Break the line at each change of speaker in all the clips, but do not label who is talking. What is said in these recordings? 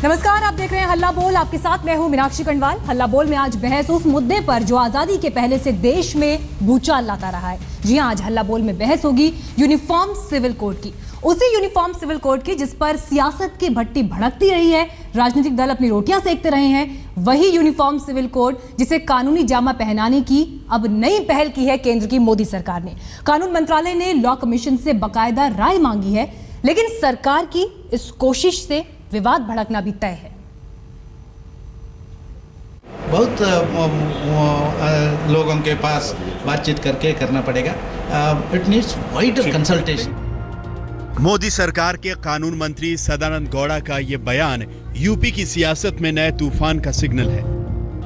नमस्कार, आप देख रहे हैं हल्ला बोल। आपके साथ मैं हूं मीनाक्षी कंडवाल। हल्ला बोल में आज बहस उस मुद्दे पर जो आजादी के पहले से देश में भूचाल लाता रहा है। जी हां, आज हल्ला बोल में बहस होगी यूनिफॉर्म सिविल कोड की, उसी यूनिफॉर्म सिविल कोड की जिस पर सियासत की भट्टी भड़कती रही है, राजनीतिक दल अपनी रोटियां सेकते रहे हैं। वही यूनिफॉर्म सिविल कोड जिसे कानूनी जामा पहनाने की अब नई पहल की है केंद्र की मोदी सरकार ने। कानून मंत्रालय ने लॉ कमीशन से बाकायदा राय मांगी है, लेकिन सरकार की इस कोशिश से विवाद भड़कना भी तय है।
बहुत लोगों के पास बातचीत करके करना पड़ेगा। It needs wider consultation.
Modi सरकार के कानून मंत्री सदानंद गौड़ा का ये बयान यूपी की सियासत में नए तूफान का सिग्नल है।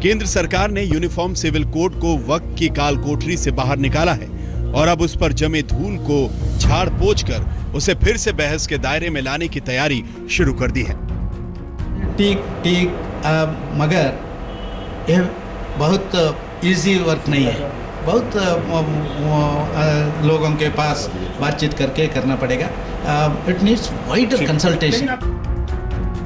केंद्र सरकार ने यूनिफॉर्म सिविल कोड को वक्त की काल कोठरी से बाहर निकाला है और अब उस पर जमे धूल को झाड़ पोंछ कर उसे फिर से बहस के दायरे में लाने की तैयारी शुरू कर दी है।
ठीक मगर यह बहुत इजी वर्क नहीं है। बहुत लोगों के पास बातचीत करके करना पड़ेगा। It needs wider consultation.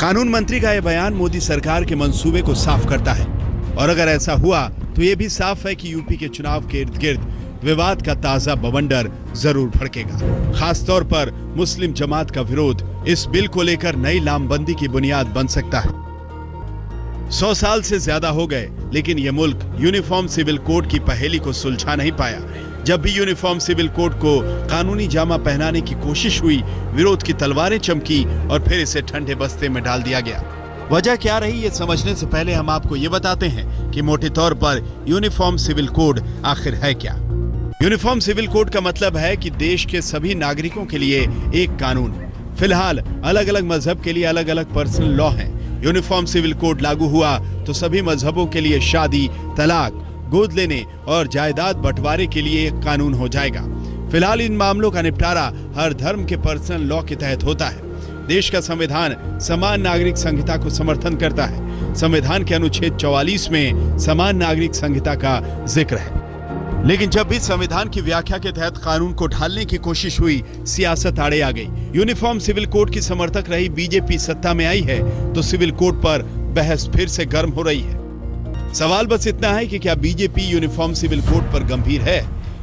कानून मंत्री का यह बयान मोदी सरकार के मंसूबे को साफ करता है और अगर ऐसा हुआ तो यह भी साफ है कि यूपी के चुनाव के इर्द गिर्द विवाद का ताजा बवंडर जरूर भड़केगा। खासतौर पर मुस्लिम जमात का विरोध इस बिल को लेकर नई लामबंदी की बुनियाद बन सकता है। 100 साल से ज्यादा हो गए, लेकिन यह मुल्क यूनिफॉर्म सिविल कोड की पहेली को सुलझा नहीं पाया। जब भी यूनिफॉर्म सिविल कोड को कानूनी जामा पहनाने की कोशिश हुई, विरोध की तलवारें चमकी और फिर इसे ठंडे बस्ते में डाल दिया गया। वजह क्या रही, ये समझने से पहले हम आपको ये बताते हैं कि मोटे तौर पर यूनिफॉर्म सिविल कोड आखिर है क्या। यूनिफॉर्म सिविल कोड का मतलब है कि देश के सभी नागरिकों के लिए एक कानून। फिलहाल अलग अलग मजहब के लिए अलग अलग पर्सनल लॉ हैं। यूनिफॉर्म सिविल कोड लागू हुआ तो सभी मजहबों के लिए शादी, तलाक, गोद लेने और जायदाद बंटवारे के लिए एक कानून हो जाएगा। फिलहाल इन मामलों का निपटारा हर धर्म के पर्सनल लॉ के तहत होता है। देश का संविधान समान नागरिक संहिता को समर्थन करता है। संविधान के अनुच्छेद 44 में समान नागरिक संहिता का जिक्र है। लेकिन जब भी संविधान की व्याख्या के तहत कानून को ढालने की कोशिश हुई, सियासत आड़े आ गई। यूनिफॉर्म सिविल कोड की समर्थक रही बीजेपी सत्ता में आई है तो सिविल कोड पर बहस फिर से गर्म हो रही है। सवाल बस इतना है कि क्या बीजेपी यूनिफॉर्म सिविल कोड पर गंभीर है?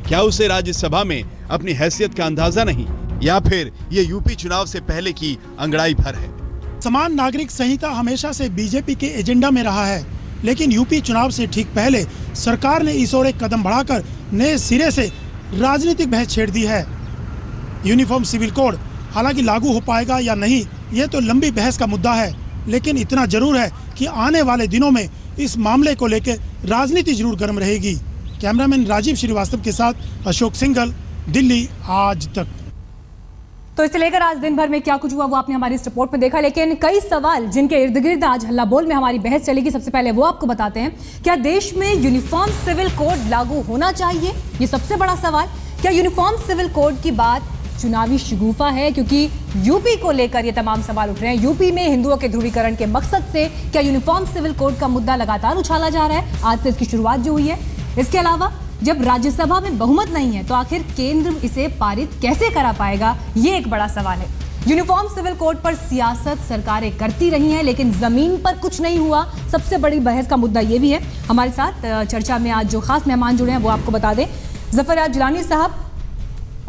क्या उसे राज्यसभा में अपनी हैसियत का अंदाजा नहीं, या फिर ये यूपी चुनाव से पहले की अंगड़ाई भर है?
समान नागरिक संहिता हमेशा से बीजेपी के एजेंडा में रहा है, लेकिन यूपी चुनाव से ठीक पहले सरकार ने इस ओर एक कदम बढ़ाकर नए सिरे से राजनीतिक बहस छेड़ दी है। यूनिफॉर्म सिविल कोड हालांकि लागू हो पाएगा या नहीं, यह तो लंबी बहस का मुद्दा है, लेकिन इतना जरूर है कि आने वाले दिनों में इस मामले को लेकर राजनीति जरूर गर्म रहेगी। कैमरामैन राजीव श्रीवास्तव के साथ अशोक सिंघल, दिल्ली आज तक।
तो इसे लेकर आज दिन भर में क्या कुछ हुआ वो आपने हमारी इस रिपोर्ट में देखा, लेकिन कई सवाल जिनके इर्द गिर्द आज हल्ला बोल में हमारी बहस चलेगी। सबसे पहले वो आपको बताते हैं, क्या देश में यूनिफॉर्म सिविल कोड लागू होना चाहिए? ये सबसे बड़ा सवाल। क्या यूनिफॉर्म सिविल कोड की बात चुनावी शगुफा है? क्योंकि यूपी को लेकर ये तमाम सवाल उठ रहे हैं। यूपी में हिंदुओं के ध्रुवीकरण के मकसद से क्या यूनिफॉर्म सिविल कोड का मुद्दा लगातार उछाला जा रहा है? आज से इसकी शुरुआत जो हुई है। इसके अलावा जब राज्यसभा में बहुमत नहीं है तो आखिर केंद्र इसे पारित कैसे करा पाएगा, ये एक बड़ा सवाल है। यूनिफॉर्म सिविल कोड पर सियासत सरकारें करती रही हैं, लेकिन जमीन पर कुछ नहीं हुआ। सबसे बड़ी बहस का मुद्दा ये भी है। हमारे साथ चर्चा में आज जो खास मेहमान जुड़े हैं वो आपको बता दें। जफर जिलानी साहब,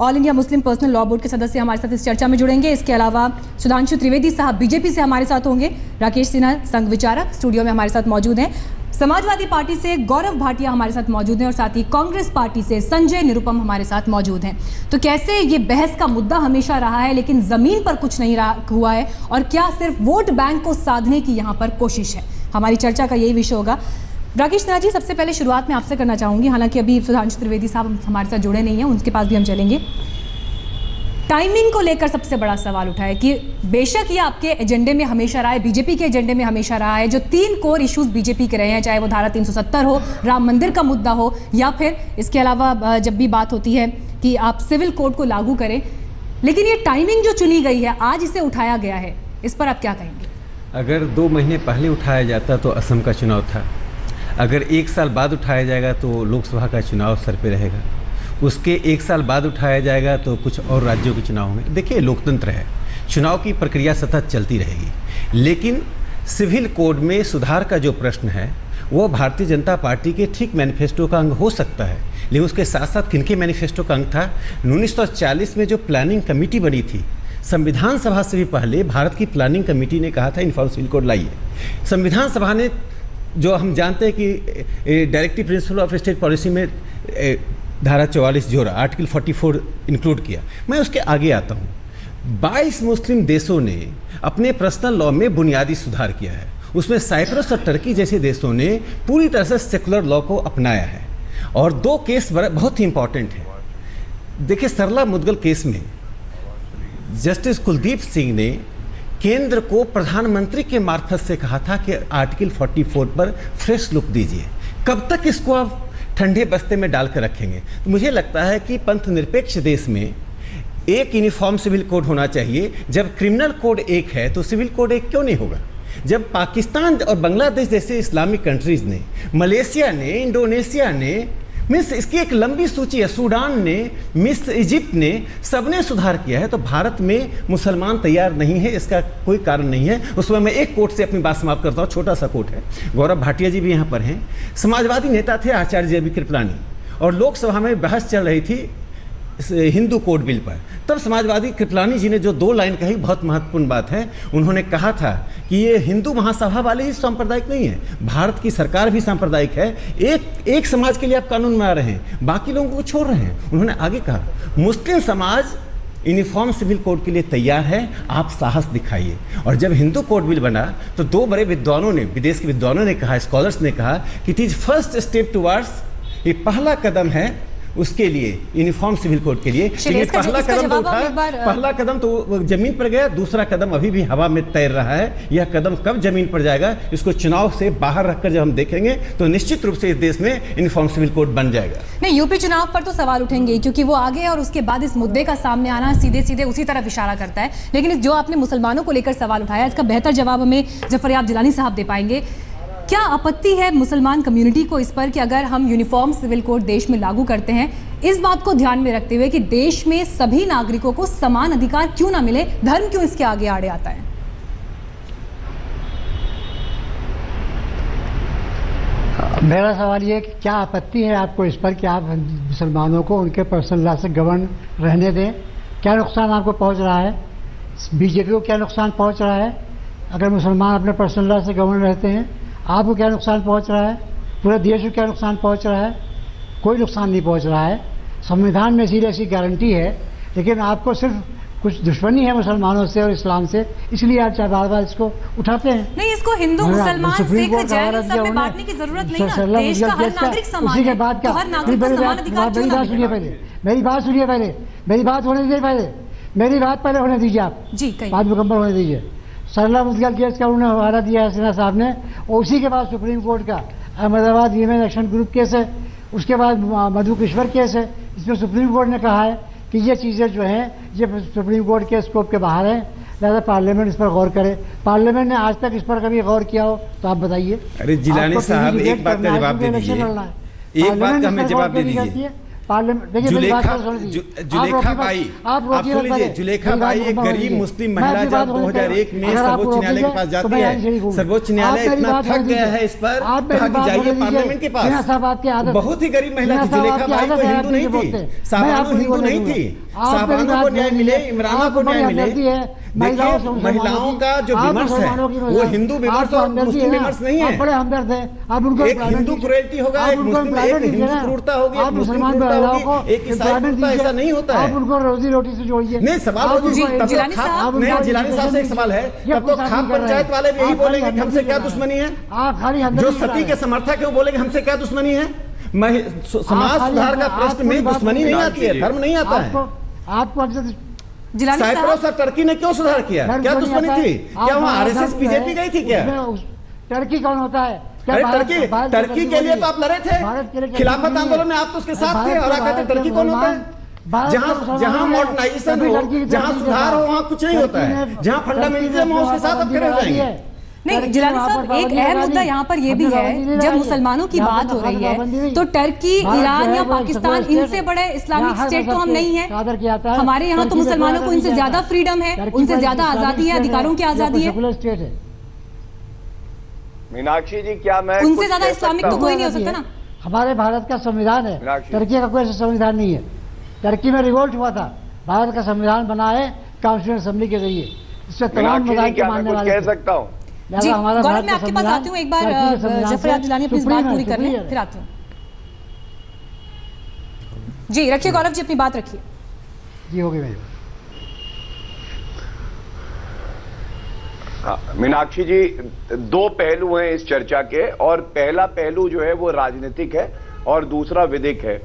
all India Muslim personal law board के सदस्य, हमारे साथ इस चर्चा में जुड़ेंगे। इसके अलावा सुधांशु त्रिवेदी साहब बीजेपी से हमारे साथ होंगे। राकेश सिन्हा संघ विचारक स्टूडियो में हमारे साथ मौजूद हैं। समाजवादी पार्टी से गौरव भाटिया हमारे साथ मौजूद हैं और साथ ही कांग्रेस पार्टी से संजय निरुपम हमारे साथ मौजूद हैं। तो कैसे ये बहस का मुद्दा हमेशा रहा है, लेकिन जमीन पर कुछ नहीं हुआ है, और क्या सिर्फ वोट बैंक को साधने की यहाँ पर कोशिश है? हमारी चर्चा का यही विषय होगा। राकेश सिन्हा जी, सबसे पहले शुरुआत में आपसे करना चाहूंगी। हालांकि अभी सुधांशु त्रिवेदी साहब हमारे साथ जुड़े नहीं हैं, उनके पास भी हम चलेंगे। टाइमिंग को लेकर सबसे बड़ा सवाल उठा है कि बेशक ये आपके एजेंडे में हमेशा रहा है, बीजेपी के एजेंडे में हमेशा रहा है। जो 3 कोर इश्यूज बीजेपी के रहे हैं, चाहे वो धारा 370 हो, राम मंदिर का मुद्दा हो, या फिर इसके अलावा जब भी बात होती है कि आप सिविल कोड को लागू करें, लेकिन ये टाइमिंग जो चुनी गई है, आज इसे उठाया गया है, इस पर आप क्या कहेंगे?
अगर 2 महीने पहले उठाया जाता तो असम का चुनाव था। अगर 1 साल बाद उठाया जाएगा तो लोकसभा का चुनाव सर पे रहेगा। उसके 1 साल बाद उठाया जाएगा तो कुछ और राज्यों के चुनाव होंगे। देखिए, लोकतंत्र है, चुनाव की प्रक्रिया सतत चलती रहेगी, लेकिन सिविल कोड में सुधार का जो प्रश्न है वो भारतीय जनता पार्टी के ठीक मैनिफेस्टो का अंग हो सकता है, लेकिन उसके साथ साथ किनके मैनिफेस्टो का अंग था? 1940 में जो प्लानिंग कमेटी बनी थी, संविधान सभा से भी पहले भारत की प्लानिंग कमेटी ने कहा था यूनिफॉर्म सिविल कोड लाइए। संविधान सभा ने, जो हम जानते हैं कि directive principle of state policy में धारा 44 जोड़ा, आर्टिकल 44 इंक्लूड किया। मैं उसके आगे आता हूँ। 22 मुस्लिम देशों ने अपने पर्सनल लॉ में बुनियादी सुधार किया है। उसमें साइप्रस और टर्की जैसे देशों ने पूरी तरह से सेकुलर लॉ को अपनाया है। और 2 केस बहुत ही इंपॉर्टेंट हैं। देखिए, सरला मुदगल केस में जस्टिस कुलदीप सिंह ने केंद्र को प्रधानमंत्री के मार्फत से कहा था कि आर्टिकल 44 पर फ्रेश लुक दीजिए। कब तक इसको आप ठंडे बस्ते में डाल कर रखेंगे? तो मुझे लगता है कि पंथ निरपेक्ष देश में एक यूनिफॉर्म सिविल कोड होना चाहिए। जब क्रिमिनल कोड एक है तो सिविल कोड एक क्यों नहीं होगा? जब पाकिस्तान और बांग्लादेश जैसे इस्लामिक कंट्रीज़ ने, मलेशिया ने, इंडोनेशिया ने, मिस्र, इसकी एक लंबी सूची है, सूडान ने, मिस्र, इजिप्ट ने, सबने सुधार किया है। तो भारत में मुसलमान तैयार नहीं है, इसका कोई कारण नहीं है। उसमें मैं एक कोट से अपनी बात समाप्त करता हूँ, छोटा सा कोट है। गौरव भाटिया जी भी यहाँ पर हैं। समाजवादी नेता थे आचार्य JB कृपलानी, और लोकसभा में बहस चल रही थी हिंदू कोड बिल पर। तब समाजवादी कृपलानी जी ने जो 2 लाइन कही, बहुत महत्वपूर्ण बात है। उन्होंने कहा था कि ये हिंदू महासभा वाले ही सांप्रदायिक नहीं है, भारत की सरकार भी सांप्रदायिक है। एक समाज के लिए आप कानून बना रहे हैं, बाकी लोगों को छोड़ रहे हैं। उन्होंने आगे कहा, मुस्लिम समाज यूनिफॉर्म सिविल कोड के लिए तैयार है, आप साहस दिखाइए। और जब हिंदू कोड बिल बना तो 2 बड़े विद्वानों ने, विदेश के विद्वानों ने कहा, स्कॉलर्स ने कहा कि it is first step towards, ये पहला कदम है उसके लिए, यूनिफॉर्म सिविल कोड के लिए। पहला कदम तो जमीन पर गया, दूसरा कदम अभी भी हवा में तैर रहा है। यह कदम कब जमीन पर जाएगा, इसको चुनाव से बाहर रखकर जब हम देखेंगे तो निश्चित रूप से इस देश में यूनिफॉर्म सिविल कोड बन जाएगा।
नहीं, यूपी चुनाव पर तो सवाल उठेंगे क्योंकि वो आगे, और उसके बाद इस मुद्दे का सामने आना सीधे सीधे उसी तरफ इशारा करता है। लेकिन जो आपने मुसलमानों को लेकर सवाल उठाया, इसका बेहतर जवाब हमें जफरयाब जिलानी साहब दे पाएंगे। क्या आपत्ति है मुसलमान कम्युनिटी को इस पर कि अगर हम यूनिफॉर्म सिविल कोड देश में लागू करते हैं, इस बात को ध्यान में रखते हुए कि देश में सभी नागरिकों को समान अधिकार क्यों ना मिले, धर्म क्यों इसके आगे आड़े आता है?
मेरा सवाल ये है कि क्या आपत्ति है आपको इस पर कि आप मुसलमानों को उनके पर्सनल लॉ से गवर्न रहने दें? क्या नुकसान आपको पहुंच रहा है? बीजेपी को क्या नुकसान पहुंच रहा है अगर मुसलमान अपने पर्सनल लॉ से गवर्न रहते हैं? आपको क्या नुकसान पहुंच रहा है? पूरे देश को क्या नुकसान पहुंच रहा है? कोई नुकसान नहीं पहुंच रहा है। संविधान में सीधी ऐसी गारंटी है, लेकिन आपको सिर्फ कुछ दुश्मनी है मुसलमानों से और इस्लाम से, इसलिए आप चाहे बार बार इसको उठाते हैं।
नहीं, इसको हिंदू मुसलमान सिख जैन सब में बांटने की जरूरत नहीं है। देश का हर नागरिक समान है, तो हर नागरिक को समान अधिकार क्यों ना मिले?
मेरी बात सुनिए पहले, मेरी बात होने दीजिए पहले, मेरी बात पहले होने दीजिए आप
जी,
बात मुकम्मल होने दीजिए। सरला मुदगल केस का उन्होंने हवाला दिया है सिन्हा साहब ने, और उसी के बाद सुप्रीम कोर्ट का Ahmedabad women action group case है, उसके बाद मधु किश्वर केस है। इसमें सुप्रीम कोर्ट ने कहा है कि ये चीज़ें जो हैं ये सुप्रीम कोर्ट के स्कोप के बाहर हैं, लिहाजा पार्लियामेंट इस पर गौर करे। पार्लियामेंट ने आज तक इस पर कभी गौर किया हो तो आप बताइए।
अरे जिलानी साहब, एक बात का जवाब दे दीजिए, एक बात का हमें जवाब दे दीजिए। जुलेखा बाई, आप सुन लीजिए, जुलेखा बाई एक गरीब मुस्लिम महिला जब 2001 में सर्वोच्च न्यायालय के पास जाती है, सर्वोच्च न्यायालय इतना थक गया है इस पर, कहा कि जाइए पार्लियामेंट के पास। बहुत ही गरीब महिला थी जुलेखा बाई, को हिंदू नहीं थी, साहबानो हिंदू नहीं थी, साहबानो को न्याय मिले, इमराना को न्याय मिले। देखिए, महिलाओं का जो विमर्श है वो हिंदू विमर्श और मुस्लिम विमर्श नहीं है।
बड़े हमदर्द हैं आप उनको,
एक हिंदू क्रूरता होगा, एक मुस्लिम, एक हिंदू क्रूरता होगी, एक मुस्लिम क्रूरता होगी, एक ईसाई क्रूरता, ऐसा नहीं होता है।
आप उनको रोजी रोटी से जोड़िए।
नहीं, सवाल जिलानी साहब से एक सवाल है, तब तो खाप पंचायत वाले भी यही बोलेंगे कि हमसे क्या दुश्मनी है? जो सती के समर्थक है वो बोलेंगे हमसे क्या दुश्मनी है? समाज सुधार का प्रश्न में दुश्मनी नहीं आती है, धर्म नहीं आता है।
आपको
साइप्रस और टर्की ने क्यों सुधार किया? क्या दुश्मनी थी? क्या वहाँ आरएसएस बीजेपी गई थी क्या?
टर्की कौन होता है?
अरे टर्की के लिए तो आप लड़े थे, खिलाफत आंदोलन में आप तो उसके साथ थे, और कहते टर्की कौन होता है? जहाँ मॉडर्नाइजेशन हो, जहाँ सुधार हो, वहाँ कुछ नहीं होता है। जहाँ फंडामेंटलिज्म हो, उसके साथ आप खड़े हो जाएंगे।
नहीं जिलानी साहब, एक अहम मुद्दा यहाँ पर यह भी है, जब मुसलमानों की बात हो रही है तो टर्की, ईरान या पाकिस्तान, इनसे बड़े इस्लामिक स्टेट तो हम नहीं है। हमारे यहाँ तो मुसलमानों को इनसे ज्यादा फ्रीडम है, उनसे ज्यादा आजादी है, अधिकारों की आजादी है।
मीनाक्षी जी, क्या मैं
उनसे
कुछ
ज्यादा
कह
इस्लामिक
सकता
तो
हूं?
कोई नहीं हो सकता ना।
हमारे भारत का संविधान है,
मीनाक्षी।
टर्की का कोई ऐसा संविधान नहीं है। टर्की में रिवोल्ट हुआ था, भारत का संविधान बना है कॉन्स्टिट्यूशन असेंबली के जरिए, इससे तमाम
मीनाक्षी जी,
मज़ाहिब के
क्या मैं
मानने
कुछ
वाले
कह
थे।
सकता हूँ?
लिहाजा
जी
हमारा
गौरव,
भारत
मैं
का
आपके पास
संविधान
आती हूँ एक बार,
टर्की के संविधान
जफर याद
से
दिलानी अपनी
सुप्रीम
बात
है,
पूरी कर
सुप्रीम
लें,
है।
फिर आती हूँ। जी रखिए गौरव जी, अपनी बात रखिए।
जी होगी मेरी।
मीनाक्षी जी, दो पहलू हैं इस चर्चा के, और पहला पहलू जो है वो राजनीतिक है और दूसरा विधिक है।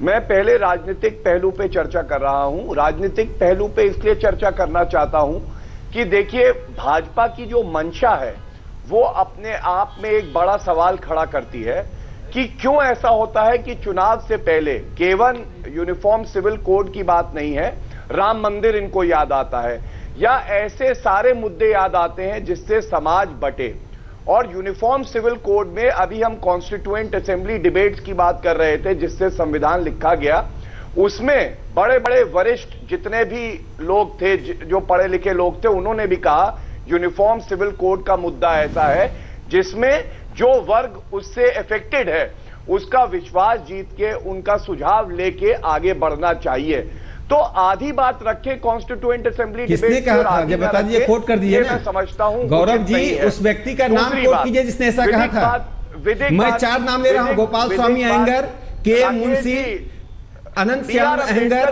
मैं पहले राजनीतिक पहलू पे चर्चा कर रहा हूं। राजनीतिक पहलू पे इसलिए चर्चा करना चाहता हूं कि देखिए, भाजपा की जो मंशा है वो अपने आप में एक बड़ा सवाल खड़ा करती है कि क्यों ऐसा होता है कि चुनाव से पहले केवल यूनिफॉर्म सिविल कोड की बात नहीं है, राम मंदिर इनको याद आता है, या ऐसे सारे मुद्दे याद आते हैं जिससे समाज बटे। और यूनिफॉर्म सिविल कोड में अभी हम कॉन्स्टिट्यूएंट असेंबली डिबेट्स की बात कर रहे थे जिससे संविधान लिखा गया, उसमें बड़े बड़े वरिष्ठ जितने भी लोग थे, जो पढ़े लिखे लोग थे, उन्होंने भी कहा यूनिफॉर्म सिविल कोड का मुद्दा ऐसा है जिसमें जो वर्ग उससे अफेक्टेड है उसका विश्वास जीत के उनका सुझाव लेके आगे बढ़ना चाहिए। तो आधी बात रखे कॉन्स्टिट्यूएंट असेंबली
किसने
डिबेट
कहा था? ये बता दीजिए, कोट कर दीजिए ना।
मैं समझता हूं
गौरव जी, उस व्यक्ति का नाम कोट कीजिए जिसने ऐसा कहा था। मैं 4 नाम ले रहा हूं: गोपाल स्वामी अयंगर, के मुंशी, अनंत श्याम अयंगर,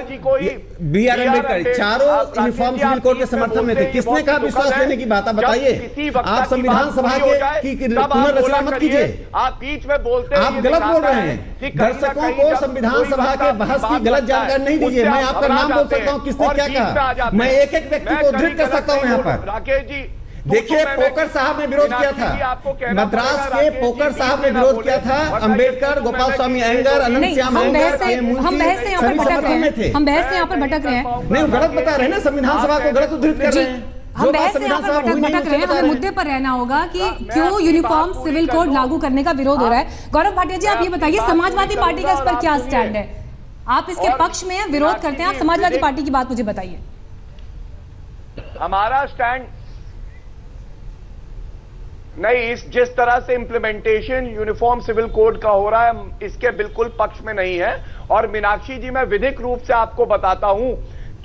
बी आर अम्बेडकर, चारों यूनिफॉर्म सिविल कोड के समर्थन में थे। किसने कहा विश्वास लेने की बात? आप बताइए। आप संविधान सभा की पुनर्रचना मत कीजिए,
आप बीच में बोलते हैं,
आप गलत बोल रहे हैं। दर्शकों को संविधान सभा के बहस की गलत जानकारी नहीं दीजिए। मैं आपका नाम बोल सकता हूं किसने क्या कहा, मैं एक एक व्यक्ति को उद्धृत कर सकता हूं यहाँ पर।
राकेश जी
देखिए, पोकर साहब ने विरोध किया था, मद्रास के पोकर साहब ने विरोध किया था। अंबेडकर, गोपाल स्वामी अयंगर, अनंत श्याम अयंगर,
हम बहस से यहाँ पर भटक रहे हैं, हम बहस से यहाँ पर भटक रहे हैं।
नहीं, गलत बता रहे हैं ना, संविधान सभा को गलत उद्धृत कर रहे हैं।
हम बहस से यहाँ पर भटक रहे हैं, हमें मुद्दे पर रहना होगा कि क्यों यूनिफॉर्म सिविल कोड लागू करने का विरोध हो रहा है। गौरव भाटिया जी, आप ये बताइए, समाजवादी पार्टी का इस पर क्या स्टैंड है? आप इसके पक्ष में हैं, विरोध करते हैं, आप समाजवादी पार्टी की बात मुझे बताइए।
हमारा स्टैंड नहीं, जिस तरह से इंप्लीमेंटेशन यूनिफॉर्म सिविल कोड का हो रहा है इसके बिल्कुल पक्ष में नहीं है। और मीनाक्षी जी, मैं विधिक रूप से आपको बताता हूं,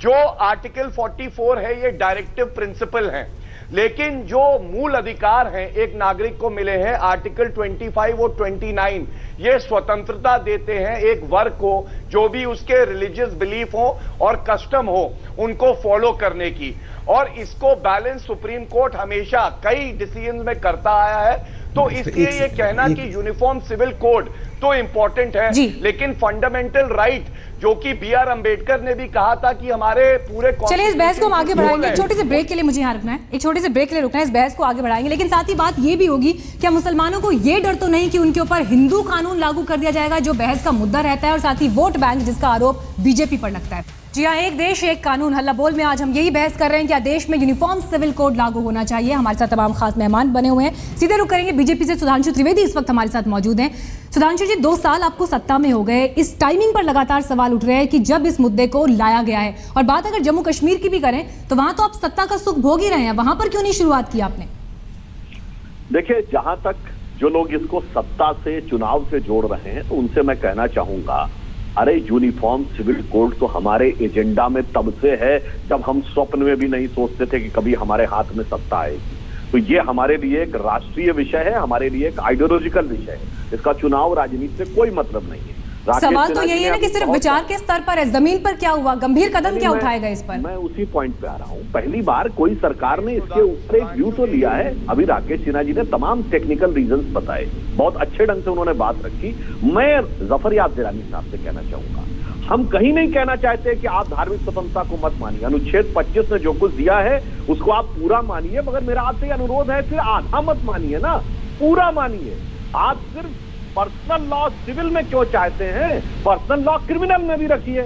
जो आर्टिकल 44 है ये डायरेक्टिव प्रिंसिपल है, लेकिन जो मूल अधिकार हैं एक नागरिक को मिले हैं, आर्टिकल 25 और 29, ये स्वतंत्रता देते हैं एक वर्ग को, जो भी उसके रिलीजियस बिलीफ हो और कस्टम हो उनको फॉलो करने की। और इसको बैलेंस सुप्रीम कोर्ट हमेशा कई डिसीजन में करता आया है। तो इसलिए ये कहना कि यूनिफॉर्म सिविल कोड तो इंपॉर्टेंट है, लेकिन फंडामेंटल राइट जो कि बी आर अम्बेडकर ने भी कहा था कि हमारे पूरे,
चलिए इस बहस को हम आगे बढ़ाएंगे। एक छोटे से ब्रेक के लिए मुझे यहाँ रुकना है, एक छोटे से ब्रेक के लिए रुकना है, इस बहस को आगे बढ़ाएंगे। लेकिन साथ ही बात ये भी होगी, क्या मुसलमानों को ये डर तो नहीं कि उनके ऊपर हिंदू कानून लागू कर दिया जाएगा, जो बहस का मुद्दा रहता है, और साथ ही वोट बैंक जिसका आरोप बीजेपी पर लगता है। जी हाँ, एक देश एक कानून हल्ला बोल में आज हम यही बहस कर रहे हैं, क्या देश में यूनिफॉर्म सिविल कोड लागू होना चाहिए। हमारे साथ तमाम खास मेहमान बने हुए हैं, सीधे रुक करेंगे बीजेपी से। सुधांशु त्रिवेदी इस वक्त हमारे साथ मौजूद हैं। सुधांशु जी, 2 साल आपको सत्ता में हो गए, इस टाइमिंग पर लगातार सवाल उठ रहे हैं कि जब इस मुद्दे को लाया गया है, और बात अगर जम्मू कश्मीर की भी करें तो वहां तो आप सत्ता का सुख भोग ही रहे हैं, वहां पर क्यों नहीं शुरुआत की आपने?
देखिए, जहां तक जो लोग इसको सत्ता से, चुनाव से जोड़ रहे हैं, तो उनसे मैं कहना चाहूंगा, अरे यूनिफॉर्म सिविल कोड तो हमारे एजेंडा में तब से है जब हम स्वप्न में भी नहीं सोचते थे कि कभी हमारे हाथ में सत्ता आएगी। तो ये हमारे लिए एक राष्ट्रीय विषय है, हमारे लिए एक आइडियोलॉजिकल विषय है, इसका चुनाव राजनीति से कोई मतलब नहीं है।
सवाल तो यही है ना कि सिर्फ विचार के स्तर पर है, जमीन पर क्या हुआ, गंभीर कदम क्या उठाएगा इस पर?
मैं उसी पॉइंट पे आ रहा हूँ। पहली बार कोई सरकार ने इसके ऊपर एक व्यू तो लिया है। अभी राकेश सिन्हा जी ने तमाम टेक्निकल रीजंस बताए, बहुत अच्छे ढंग से उन्होंने बात रखी। मैं जफर याद दिलानी साहब से कहना चाहूंगा, हम कहीं नहीं कहना चाहते कि आप धार्मिक स्वतंत्रता को मत मानिए, अनुच्छेद 25 ने जो कुछ दिया है उसको आप पूरा मानिए, मगर मेरा आपसे अनुरोध है फिर आधा मत मानिए ना, पूरा मानिए। आप सिर्फ पर्सनल लॉ सिविल में क्यों चाहते हैं, पर्सनल लॉ क्रिमिनल में भी रखिए।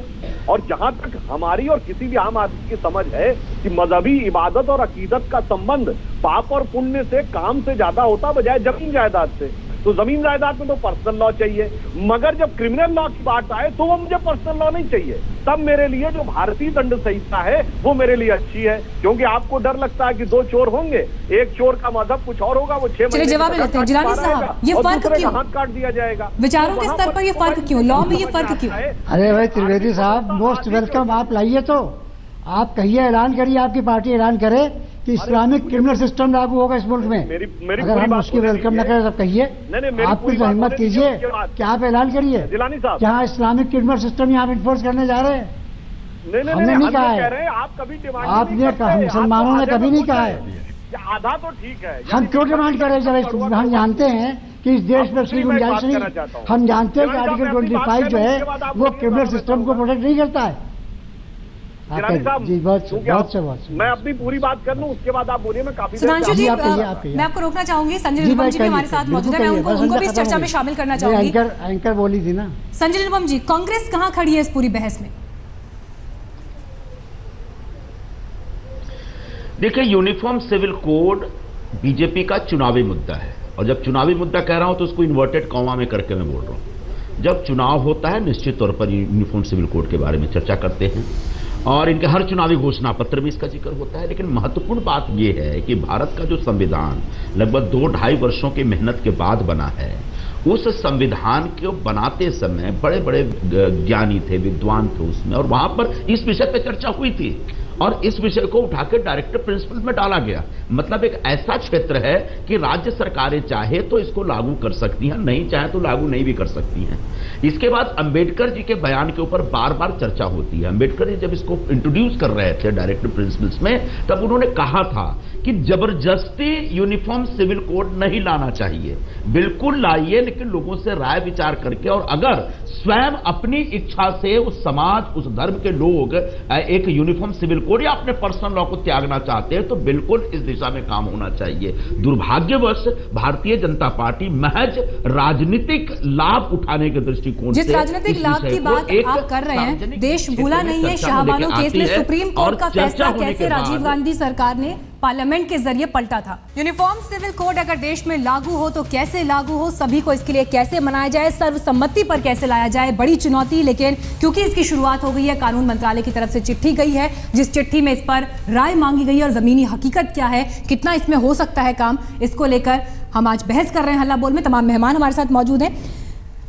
और जहां तक हमारी और किसी भी आम आदमी की समझ है कि मजहबी इबादत और अकीदत का संबंध पाप और पुण्य से, काम से ज्यादा होता बजाय जमीन जायदाद से, तो जमीन जायदाद में तो पर्सनल लॉ चाहिए, मगर जब क्रिमिनल लॉ की बात आए तो वो मुझे पर्सनल लॉ नहीं चाहिए। तब मेरे लिए जो भारतीय दंड संहिता है वो मेरे लिए अच्छी है, क्योंकि आपको डर लगता है कि दो चोर होंगे, एक चोर का मजहब कुछ और होगा, वो 6 महीने
जवाब लेते हैं जिलानी साहब, ये फर्क क्यों,
हाथ काट दिया जाएगा,
विचारों के स्तर पर ये फर्क क्यों, लॉ में ये फर्क क्यों?
अरे भाई त्रिवेदी साहब, मोस्ट वेलकम, आप लाइए तो आप कहिए, ऐलान करिए, आपकी पार्टी ऐलान करे कि इस्लामिक क्रिमिनल सिस्टम लागू होगा इस मुल्क में। अगर हम उसकी वेलकम न करें तब कहिए, आप कुछ हिम्मत कीजिए कि आप ऐलान करिए कि हाँ इस्लामिक क्रिमिनल सिस्टम यहाँ इन्फोर्स करने जा रहे हैं। हमने नहीं कहा है, आपने कहा, मुसलमानों ने कभी नहीं कहा है।
आधा तो ठीक है,
हम क्यों डिमांड करें जब हम जानते हैं कि इस देश में उसकी गुंजाइश नहीं, हम जानते हैं कि आर्टिकल 25 जो है वो क्रिमिनल सिस्टम को प्रोटेक्ट नहीं करता है। जी बहुत
मैं अपनी पूरी बात कर लूं, उसके बाद आप बोलिए। मैं काफी
सुधांशु जी, मैं आपको रोकना चाहूंगी, संजय निरुपम जी भी हमारे साथ मौजूद है, मैं उनको भी इस चर्चा में शामिल करना चाहूंगी।
एंकर बोली थी ना।
संजय निरुपम जी, कांग्रेस कहां खड़ी है इस पूरी बहस में?
देखिए, यूनिफॉर्म सिविल कोड बीजेपी का चुनावी मुद्दा है, और जब चुनावी मुद्दा कह रहा हूं तो उसको इन्वर्टेड कॉमा में करके मैं बोल रहा हूं। जब चुनाव होता है निश्चित तौर पर यूनिफॉर्म सिविल कोड के बारे में चर्चा करते हैं, और इनके हर चुनावी घोषणा पत्र में इसका जिक्र होता है। लेकिन महत्वपूर्ण बात यह है कि भारत का जो संविधान लगभग 2-2.5 वर्षों की मेहनत के बाद बना है, उस संविधान को बनाते समय बड़े बड़े ज्ञानी थे, विद्वान थे उसमें, और वहां पर इस विषय पर चर्चा हुई थी, और इस विषय को उठाकर डायरेक्टिव प्रिंसिपल में डाला गया। मतलब एक ऐसा क्षेत्र है कि राज्य सरकारें चाहे तो इसको लागू कर सकती हैं, नहीं चाहे तो लागू नहीं भी कर सकती हैं। इसके बाद अंबेडकर जी के बयान के ऊपर बार बार चर्चा होती है। अंबेडकर जी जब इसको इंट्रोड्यूस कर रहे थे डायरेक्टिव प्रिंसिपल्स में, तब उन्होंने कहा था कि जबरदस्ती यूनिफॉर्म सिविल कोड नहीं लाना चाहिए, बिल्कुल लाइए, लेकिन लोगों से राय विचार करके, और अगर स्वयं अपनी इच्छा से उस समाज, उस धर्म के लोग एक यूनिफॉर्म सिविल कोड या अपने पर्सनल लॉ को त्यागना चाहते हैं तो बिल्कुल इस दिशा में काम होना चाहिए। दुर्भाग्यवश भारतीय जनता पार्टी महज राजनीतिक लाभ उठाने के दृष्टिकोण
जिस राजनीतिक लाभ की बात आप कर रहे हैं, देश भूला नहीं है शाहबानो केस में सुप्रीम कोर्ट का फैसला कैसे राजीव गांधी सरकार ने पार्लियामेंट के जरिए पलटा था। यूनिफॉर्म सिविल कोड अगर देश में लागू हो तो कैसे लागू हो, सभी को इसके लिए कैसे मनाया जाए, सर्वसम्मति पर कैसे लाया जाए, बड़ी चुनौती। लेकिन क्योंकि इसकी शुरुआत हो गई है, कानून मंत्रालय की तरफ से चिट्ठी गई है, जिस चिट्ठी में इस पर राय मांगी गई है और जमीनी हकीकत क्या है, कितना इसमें हो सकता है काम, इसको लेकर हम आज बहस कर रहे हैं हल्ला बोल में। तमाम मेहमान हमारे साथ मौजूद हैं।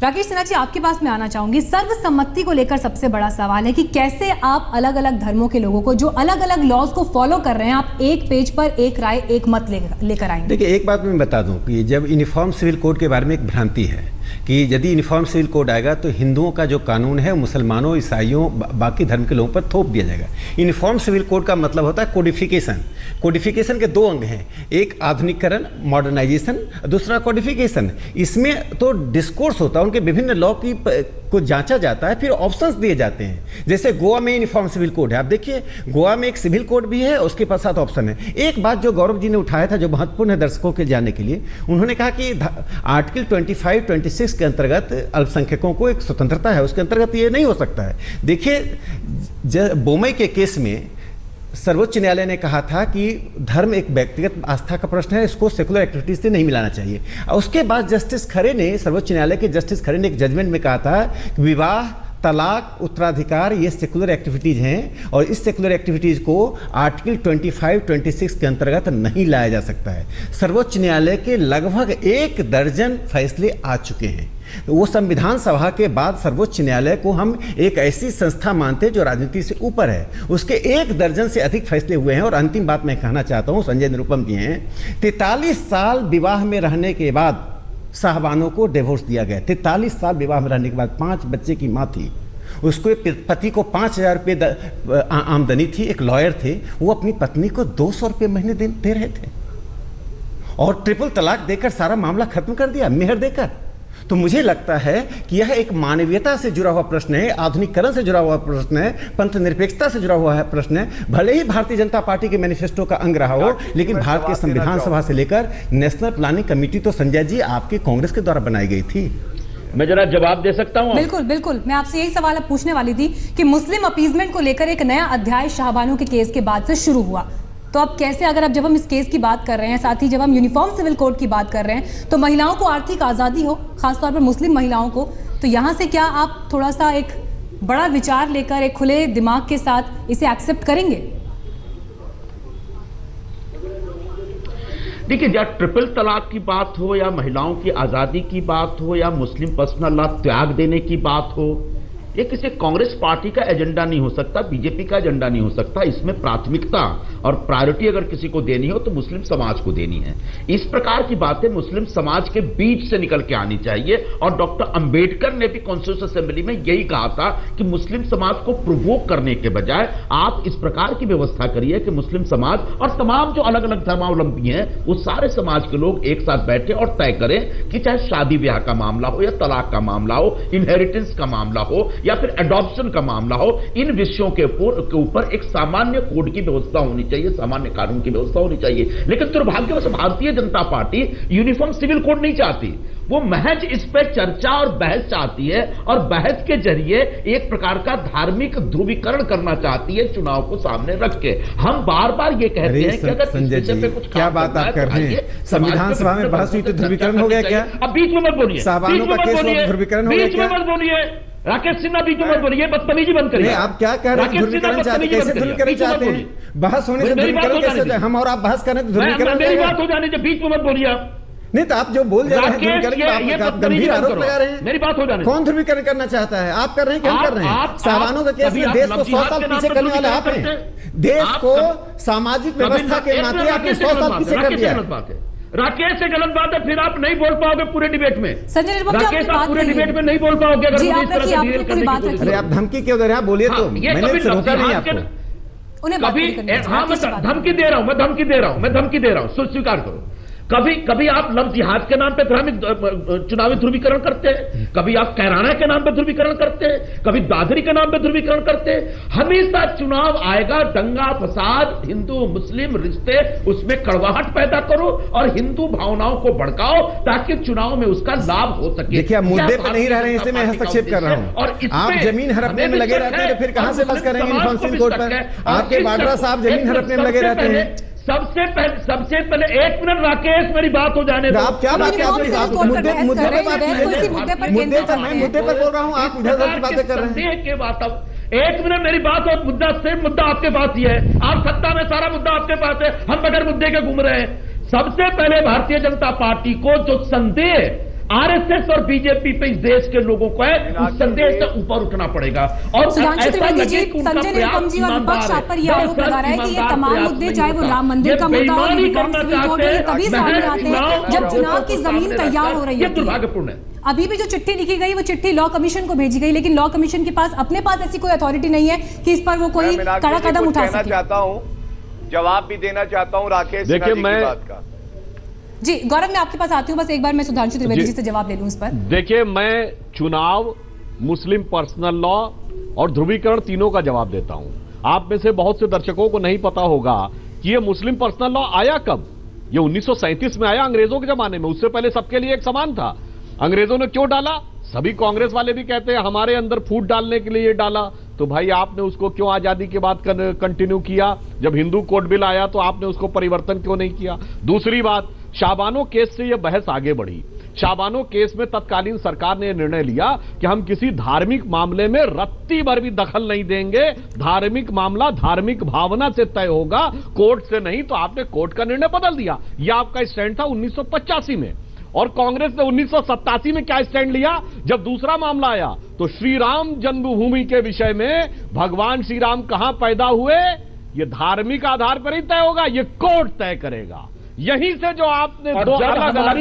राकेश सिन्हा जी, आपके पास मैं आना चाहूंगी। सर्वसम्मति को लेकर सबसे बड़ा सवाल है कि कैसे आप अलग अलग धर्मों के लोगों को जो अलग अलग लॉज को फॉलो कर रहे हैं, आप एक पेज पर एक राय, एक मत लेकर आएंगे।
देखिए, एक बात मैं बता दूं कि जब यूनिफॉर्म सिविल कोड के बारे में एक भ्रांति है कि यदि यूनिफॉर्म सिविल कोड आएगा तो हिंदुओं का जो कानून है मुसलमानों, ईसाइयों, बाकी धर्म के लोगों पर थोप दिया जाएगा। यूनिफॉर्म सिविल कोड का मतलब होता है कोडिफिकेशन। कोडिफिकेशन के 2 अंग हैं, एक आधुनिकीकरण, मॉडर्नाइजेशन, दूसरा कोडिफिकेशन। इसमें तो डिस्कोर्स होता है, उनके विभिन्न लॉ की को जांचा जाता है, फिर ऑप्शंस दिए जाते हैं। जैसे गोवा में यूनिफॉर्म सिविल कोड है, आप देखिए गोवा में एक सिविल कोड भी है, उसके पास 7 ऑप्शन है। एक बात जो गौरव जी ने उठाया था जो महत्वपूर्ण है दर्शकों के जानने के लिए, उन्होंने कहा कि आर्टिकल 25-26 के अंतर्गत अल्पसंख्यकों को एक स्वतंत्रता है, उसके अंतर्गत ये नहीं हो सकता है। देखिए, बोमई के केस में सर्वोच्च न्यायालय ने कहा था कि धर्म एक व्यक्तिगत आस्था का प्रश्न है, इसको सेकुलर एक्टिविटीज से नहीं मिलाना चाहिए। उसके बाद जस्टिस खरे ने, सर्वोच्च न्यायालय के जस्टिस खरे ने एक जजमेंट में कहा था कि विवाह, तलाक, उत्तराधिकार ये सेकुलर एक्टिविटीज़ हैं, और इस सेकुलर एक्टिविटीज़ को आर्टिकल 25-26 के अंतर्गत नहीं लाया जा सकता है। सर्वोच्च न्यायालय के लगभग 1 दर्जन फैसले आ चुके हैं। वो संविधान सभा के बाद सर्वोच्च न्यायालय को हम एक ऐसी संस्था मानते हैं जो राजनीति से ऊपर है, उसके 1 दर्जन से अधिक फैसले हुए हैं। और अंतिम बात मैं कहना चाहता हूँ, संजय निरुपम जी हैं, 43 साल विवाह में रहने के बाद साहबानों को डिवोर्स दिया गया। 43 साल विवाह में रहने के बाद, 5 बच्चे की माँ थी, उसको पति को 5,000 रुपये आमदनी थी, एक लॉयर थे, वो अपनी पत्नी को 200 रुपये महीने दे रहे थे, और ट्रिपल तलाक देकर सारा मामला खत्म कर दिया, मेहर देकर। तो मुझे लगता है कि यह एक मानवीयता से जुड़ा हुआ प्रश्न है, आधुनिकीकरण से जुड़ा हुआ प्रश्न है, पंथ निरपेक्षता से जुड़ा हुआ है प्रश्न है। भले ही भारतीय जनता पार्टी के मैनिफेस्टो का अंग रहा हो, लेकिन भारत के संविधान सभा से लेकर नेशनल प्लानिंग कमेटी तो संजय जी आपकी कांग्रेस के द्वारा बनाई गई थी।
मैं जरा जवाब दे सकता हूं?
बिल्कुल बिल्कुल, मैं आपसे यही सवाल पूछने वाली थी कि मुस्लिम अपीजमेंट को लेकर एक नया अध्याय शाहबानो के केस के बाद से शुरू हुआ। तो अब कैसे, अगर अब जब हम इस केस की बात कर रहे हैं, साथ ही जब हम यूनिफॉर्म सिविल कोड की बात कर रहे हैं, तो महिलाओं को आर्थिक आज़ादी हो, खासतौर पर मुस्लिम महिलाओं को, तो यहाँ से क्या आप थोड़ा सा एक बड़ा विचार लेकर एक खुले दिमाग के साथ इसे एक्सेप्ट करेंगे?
देखिए, जब ट्रिपल तलाक की बात हो या महिलाओं की आजादी की बात हो या मुस्लिम पर्सनल लॉ त्याग देने की बात हो, ये किसी कांग्रेस पार्टी का एजेंडा नहीं हो सकता, बीजेपी का एजेंडा नहीं हो सकता। इसमें प्राथमिकता और प्रायोरिटी अगर किसी को देनी हो तो मुस्लिम समाज को देनी है। इस प्रकार की बातें मुस्लिम समाज के बीच से निकल के आनी चाहिए। और डॉक्टर अंबेडकर ने भी कॉन्स्टिट्यूशन असेंबली में यही कहा था कि मुस्लिम समाज को प्रोवोक करने के बजाय आप इस प्रकार की व्यवस्था करिए कि मुस्लिम समाज और तमाम जो अलग अलग धर्मावलंबी हैं वो सारे समाज के लोग एक साथ बैठे और तय करें कि चाहे शादी ब्याह का मामला हो या तलाक का मामला हो, इनहेरिटेंस का मामला हो या फिर एडॉप्शन का मामला हो, इन विषयों के ऊपर एक सामान्य कोड की व्यवस्था होनी चाहिए, सामान्य कानून की व्यवस्था होनी चाहिए। लेकिन दुर्भाग्यवश Bharatiya Janata party uniform civil code नहीं चाहती, वो महज इस पर चर्चा और बहस चाहती है और बहस के जरिए एक प्रकार का धार्मिक ध्रुवीकरण करना चाहती है चुनाव को सामने रख के। हम बार बार ये कहते हैं कि अगर
संजय जी,
कुछ
क्या बात आप कर रहे हैं? संविधान सभा में बहस हुई तो ध्रुवीकरण हो गया क्या?
अब बीच में मत बोलिए,
साहबानों का केस हुआ, ध्रुवीकरण हो गया
बीच में मत बोलिए। राकेश सिन्हा बीच में मत बोलिए, बदतमीजी बंद करिए।
आप क्या कह रहे हैं? ध्रुवीकरण चाहते, कैसे ध्रुवीकरण चाहते हैं? बहस होने से ध्रुवीकरण कैसे? हम और आप बहस कर रहे हैं तो ध्रुवीकरण
मेरी बात हो जाने, बीच में मत बोलिए आप।
नहीं तो आप जो बोल जा रहे हैं आप गंभीर आरोप लगा रहे हैं।
मेरी बात हो जाने।
कौन ध्रुवीकरण करना चाहता है? आप कर रहे हैं कि हम कर रहे हैं? साहबानों का केस में देश को 100 साल पीछे करने वाले आप हैं। देश को सामाजिक व्यवस्था के नाते आपने 100 साल पीछे कर दिया।
राकेश से गलत बात है, फिर आप नहीं बोल पाओगे पूरे डिबेट में।
राकेश
आप पूरे डिबेट में नहीं बोल पाओगे अगर इस तरह से डील करने की कोशिश।
अरे आप धमकी क्यों दे रहे हैं? बोलिए तो, मैंने रोका नहीं आपको।
कभी मैं धमकी दे रहा हूं, मैं धमकी दे रहा हूं, स्वीकार करो। कभी आप लफ्ज जिहाद के नाम पे चुनावी ध्रुवीकरण करते हैं, कभी आप कैराना के नाम पे ध्रुवीकरण करते हैं, कभी दादरी के नाम पे ध्रुवीकरण करते हैं। हमेशा चुनाव आएगा, दंगा फसाद, हिंदू मुस्लिम रिश्ते, उसमें कड़वाहट पैदा करो और हिंदू भावनाओं को भड़काओ ताकि चुनाव में उसका लाभ हो सके।
देखिए, आप मुद्दे पर नहीं रह रहे हैं, इसलिए मैं हस्तक्षेप कर रहा हूं। और आप जमीन हड़पने में लगे रहते हैं तो फिर कहां से बस करेंगे यूनिफॉर्म सिविल कोड पर? आपके वाड्रा साहब जमीन हड़पने में लगे रहते हैं।
सबसे पहले 1 मिनट राकेश, मेरी बात हो जाने दो।
आप क्या बात कर रहे हैं? मुद्दे पर बात कीजिए। मैं मुद्दे पर बोल रहा हूं, आप इधर की बातें कर रहे हैं।
के बात अब 1 मिनट मेरी बात हो, मुद्दा सिर्फ मुद्दा आपके पास ही है। आप सत्ता में, सारा मुद्दा आपके पास है, हम बगैर मुद्दे के घूम रहे हैं। सबसे पहले भारतीय जनता पार्टी को जो संदेह आरएसएस और बीजेपी पे इस देश के लोगों को है, उस संदेश से ऊपर उठना पड़ेगा। और
सुधांशु त्रिवेदी जी, संजय निरुपम जी और विपक्ष आप पर यह आरोप लगा रहा है कि ये तमाम मुद्दे, चाहे वो राम मंदिर का मुद्दा हो, यूनिफॉर्म सिविल कोड, ये तभी सामने आते हैं जब चुनाव की जमीन तैयार हो रही है।
दुर्भाग्यपूर्ण है।
अभी भी जो चिट्ठी लिखी गई वो चिट्ठी लॉ कमीशन को भेजी गई, लेकिन लॉ कमीशन के पास अपने पास ऐसी कोई अथॉरिटी नहीं है कि इस पर वो कोई कड़ा कदम उठा सके।
चाहता हूं, जवाब भी देना चाहता हूं राकेश सिन्हा जी की बात का।
जी गौरव, मैं आपके पास आती हूं, बस एक बार मैं सुधांशु त्रिवेदी जी से जवाब ले लूं इस पर।
देखिए, मैं चुनाव, मुस्लिम पर्सनल लॉ और ध्रुवीकरण तीनों का जवाब देता हूं। आप में से बहुत से दर्शकों को नहीं पता होगा कि ये मुस्लिम पर्सनल लॉ आया कब। ये 1937 में आया, अंग्रेजों के जमाने में। उससे पहले सबके लिए एक समान था। अंग्रेजों ने क्यों डाला? सभी कांग्रेस वाले भी कहते हैं हमारे अंदर फूट डालने के लिए डाला। तो भाई आपने उसको क्यों आजादी के बाद कंटिन्यू किया? जब हिंदू कोड बिल आया तो आपने उसको परिवर्तन क्यों नहीं किया? दूसरी बात, शाबानो केस से यह बहस आगे बढ़ी। शाबानो केस में तत्कालीन सरकार ने निर्णय लिया कि हम किसी धार्मिक मामले में रत्ती भर भी दखल नहीं देंगे। धार्मिक मामला धार्मिक भावना से तय होगा, कोर्ट से नहीं। तो आपने कोर्ट का निर्णय बदल दिया। यह आपका स्टैंड था 1985 में। और कांग्रेस ने 1987 में क्या स्टैंड लिया? जब दूसरा मामला आया तो श्री राम जन्मभूमि के विषय में भगवान श्री राम कहां पैदा हुए, यह धार्मिक आधार पर ही तय होगा, यह कोर्ट तय करेगा। यहीं से जो आपने दो अलग अलग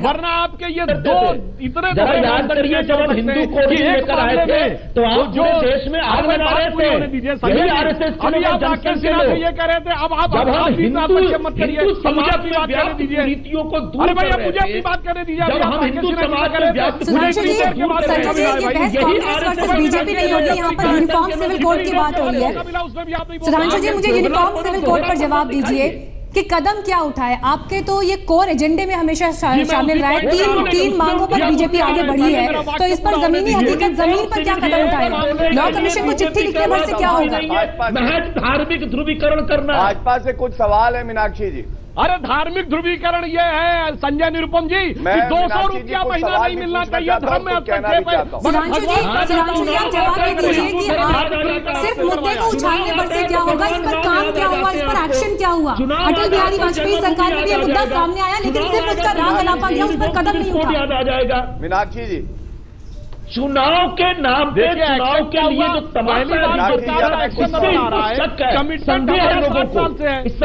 वरना आपके ये दो इतने
याद करिए, जब हम हिंदू को लेकर आए थे तो आप जो देश में आग लगा रहे थे, यही आरएसएस
अभी आप राकेश सिन्हा से ये कह रहे थे। अब आप मत करिए, मुझे अपनी बात करने दीजिए,
नीतियों को दूर।
अरे भैया मुझे अपनी बात करने दीजिए।
जब हम हिंदू समाज
बीजेपी नहीं होगी, यहाँ पर यूनिफॉर्म सिविल कोड की बात हो रही है। सुधांशु जी, मुझे यूनिफॉर्म सिविल कोड पर जवाब दीजिए। कि कदम क्या उठाए। आपके तो ये कोर एजेंडे में हमेशा शामिल रहा है, तीन मांगों पर बीजेपी आगे बढ़ी है, तो इस पर जमीनी हकीकत, जमीन पर क्या कदम उठाएगा? लॉ कमीशन को चिट्ठी लिखने भर से क्या होगा?
धार्मिक ध्रुवीकरण करना।
भाजपा से कुछ सवाल है मीनाक्षी जी।
अरे धार्मिक ध्रुवीकरण ये है संजय निरुपम जी कि 200 रुपया महीना नहीं मिलना चाहिए धर्म में हस्तक्षेप है।
सुधांशु जी आप जवाब ये दीजिए कि आप सिर्फ मुद्दे को उछालने पर से क्या होगा, इस पर काम क्या हुआ, इस पर एक्शन क्या हुआ? अटल बिहारी वाजपेयी सरकार में भी ये मुद्दा सामने आया, लेकिन सिर्फ उसका राग अलापा गया, उस पर कदम नहीं उठा।
याद आ जाएगा
मीनाक्षी जी,
चुनाव के नाम पे चुनाव के लिए जो
पहली बार सरकार का एक्शन नजर आ रहा है, कमिटमेंट है लोगों को,